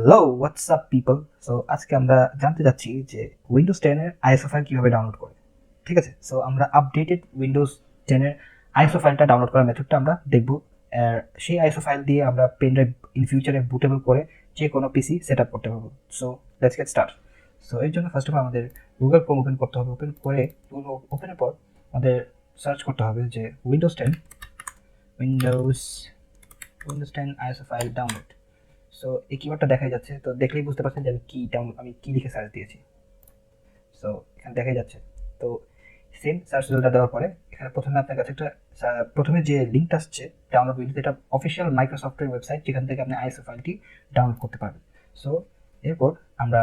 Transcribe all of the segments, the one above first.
Hello WhatsApp people. So আজকে আমরা জানতে যাচ্ছি যে উইন্ডোজ 10 এর আইএসও ফাইল কীভাবে ডাউনলোড করে। ঠিক আছে, সো আমরা আপডেটেড উইন্ডোজ 10 এর আইএসও ফাইলটা ডাউনলোড করার মেথডটা আমরা দেখব। সেই আইএসও ফাইল দিয়ে আমরা পেন ড্রাইভ ইন ফিউচারে বুটেবল করে যে কোনো পিসি সেট আপ করতে পারবো। So let's get start. So এর জন্য ফার্স্ট অফ অল আমাদের গুগল ক্রোম ওপেন করতে হবে। ওপেনের পর আমাদের সার্চ করতে হবে যে Windows 10 ISO file download. So এই কিওয়ার্ডটা দেখাই যাচ্ছে, তো দেখলেই বুঝতে পারছেন যে আমি কি লিখে সার্চ দিয়েছি। সো এখানে দেখাই যাচ্ছে। তো সেম সার্চ রেজাল্টটা দেওয়ার পরে এখানে প্রথমে আপনার কাছে একটা প্রথমে যে লিঙ্কটা আসছে ডাউনলোড উইন্ডোজ, এটা অফিসিয়াল মাইক্রোসফটের ওয়েবসাইট যেখান থেকে আপনি আইএসও ফাইলটি ডাউনলোড করতে পারবেন। সো এরপর আমরা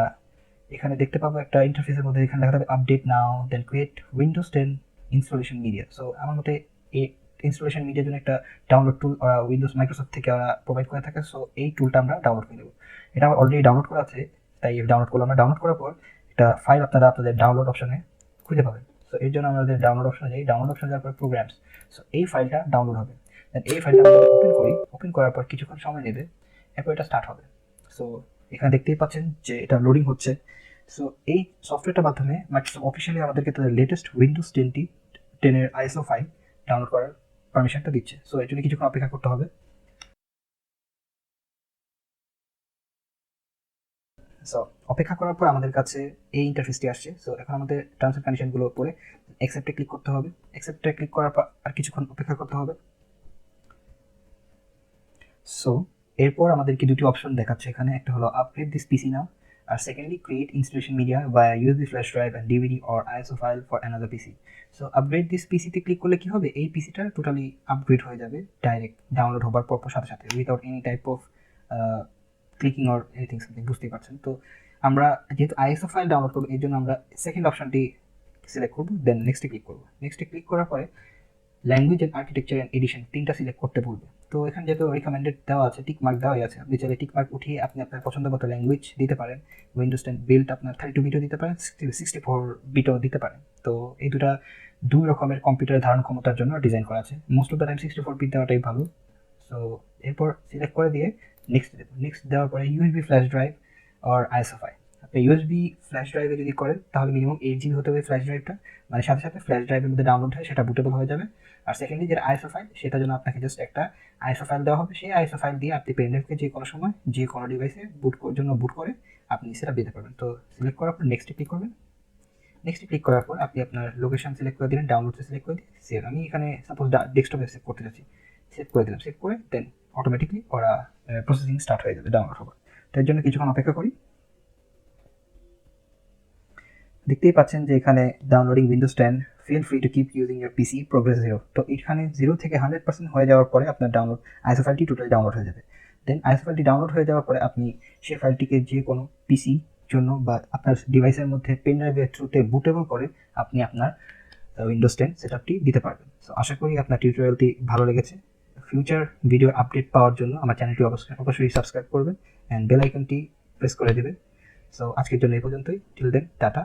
এখানে দেখতে পাবো একটা ইন্টারফেসের মধ্যে এখানে দেখা যাবে update now then create Windows 10 installation media. So আমার মতে এই ইনস্টলেশন মিডিয়ার জন্য একটা ডাউনলোড টুল ওরা উইন্ডোজ মাইক্রোসফট থেকে ওরা প্রোভাইড করে থাকে। সো এই টুলটা আমরা ডাউনলোড করে দেবো। এটা আমার অলরেডি ডাউনলোড করা আছে, তাই ডাউনলোড করলাম। আমরা ডাউনলোড করার পর একটা ফাইল আপনাদের ডাউনলোড অপশনে খুঁজে পাবেন। সো এর জন্য আমাদের ডাউনলোড অপশনে যাই, ডাউনলোড অপশনে যাওয়ার পর প্রোগ্রামস। সো এই ফাইলটা ডাউনলোড হবে। দেন এই ফাইলটা আমরা ওপেন করি, ওপেন করার পর কিছুক্ষণ সময় নেবে, এরপর এটা স্টার্ট হবে। সো এখানে দেখতেই পাচ্ছেন যে এটা লোডিং হচ্ছে। সো এই সফটওয়্যারটার মাধ্যমে মাইক্রোসফট অফিসিয়ালি আমাদেরকে তাদের লেটেস্ট উইন্ডোজ 10 এর আইএসও ফাইল ডাউনলোড করার পারমিশনটা দিচ্ছে। সো এর জন্য কিছুক্ষণ অপেক্ষা করতে হবে। সো অপেক্ষা করার পর আমাদের কাছে এই ইন্টারফেসটি আসছে। সো এখন আমাদের টার্মস অ্যান্ড কন্ডিশনগুলো পড়ে অ্যাকসেপ্টে ক্লিক করতে হবে। অ্যাকসেপ্টে ক্লিক করার পর আর কিছুক্ষণ অপেক্ষা করতে হবে। সো এরপর আমাদেরকে দুটি অপশন দেখাচ্ছে এখানে, একটা হলো আপগ্রেড দিস পিসি নাও, আর সেকেন্ডলি ক্রিয়েট ইনস্টলেশন মিডিয়া বা USB flash drive and DVD or ISO file for another PC. So upgrade this পিসিতে ক্লিক করলে কি হবে, এই পিসিটা টোটালি আপগ্রেড হয়ে যাবে ডাইরেক্ট ডাউনলোড হবার পর সাথে সাথে without any type of clicking or anything something, বুঝতেই পারছেন। তো আমরা যেহেতু আইএসও ফাইল ডাউনলোড করবো এই জন্য আমরা সেকেন্ড অপশনটি সিলেক্ট করবো, দেন নেক্সটে ক্লিক করবো। নেক্সটে ক্লিক করার পরে language and architecture and edition তিনটা সিলেক্ট করতে বলবে। তো এখানে যেহেতু রিকমেন্ডেড দেওয়া আছে, টিক মার্ক দেওয়াই আছে, আপনি চাইলে টিক মার্ক উঠিয়ে আপনি আপনার পছন্দ মতো ল্যাঙ্গুয়েজ দিতে পারেন। উইন্ডোজ 10 বিল্ড আপনার 32 বিটও দিতে পারেন, 64 বিটও দিতে পারেন। তো এই দুই রকমের কম্পিউটারের ধারণ ক্ষমতার জন্য ডিজাইন করা আছে। Most of the time 64 bit দেওয়াটাই ভালো। সো এরপর সিলেক্ট করে দিয়ে নেক্সট দেওয়ার পরে ইউএসবি ফ্ল্যাশ ড্রাইভ আর আইএসও ফাইল। আপনি ইউএসবি ফ্ল্যাশ ড্রাইভে যদি করেন তাহলে মিনিমাম 8 জিবি হতে হবে ফ্ল্যাশ ড্রাইভটা, মানে সাথে সাথে ফ্ল্যাশ ড্রাইভের মধ্যে ডাউনলোড হয় সেটা বুটেবল হয়ে যাবে। আর সেকেন্ডলি যেটা আইএসও ফাইল, সেটার জন্য আপনাকে জাস্ট একটা আইএসও ফাইল দেওয়া হবে। সেই আইএসও ফাইল দিয়ে আপনি পেনড্রাইভকে যে কোনো সময় যে কোনো ডিভাইসে বুট করে আপনি সেটা দিতে পারবেন। তো সিলেক্ট করার পর নেক্সটে ক্লিক করবেন। নেক্সটে ক্লিক করার পর আপনি আপনার লোকেশন সিলেক্ট করে দিলেন, ডাউনলোডে সিলেক্ট করে দিয়ে সেভ। আমি এখানে সাপোজ ডেস্কটপে সেভ করতে যাচ্ছি, সেভ করে দিলাম। সেভ করে দেন অটোমেটিকলি ওরা প্রসেসিং স্টার্ট হয়ে যাবে ডাউনলোড হবার। তো এর জন্য কিছুক্ষণ অপেক্ষা করি। দেখতেই পাচ্ছেন যে এখানে downloading Windows 10, feel free to keep using your PC, progress 0। তো এখানে 0 থেকে 100% হয়ে যাওয়ার পরে আপনার ডাউনলোড আইএসও ফাইলটি টোটালি ডাউনলোড হয়ে যাবে। দেন আইএসও ফাইলটি ডাউনলোড হয়ে যাওয়ার পরে আপনি সেই ফাইলটিকে যে কোনো পিসি জন্য বা আপনার ডিভাইসের মধ্যে পেন ড্রাইভের থ্রুতে বুটেবল করে আপনি আপনার উইন্ডোজ 10 সেটআপটি দিতে পারবেন। সো আশা করি আপনার টিউটোরিয়ালটি ভালো লেগেছে। ফিউচার ভিডিও আপডেট পাওয়ার জন্য আমার চ্যানেলটি অবশ্যই সাবস্ক্রাইব করবেন অ্যান্ড বেল আইকনটি প্রেস করে দেবেন। সো আজকের জন্য এই পর্যন্তই। Till then, tata.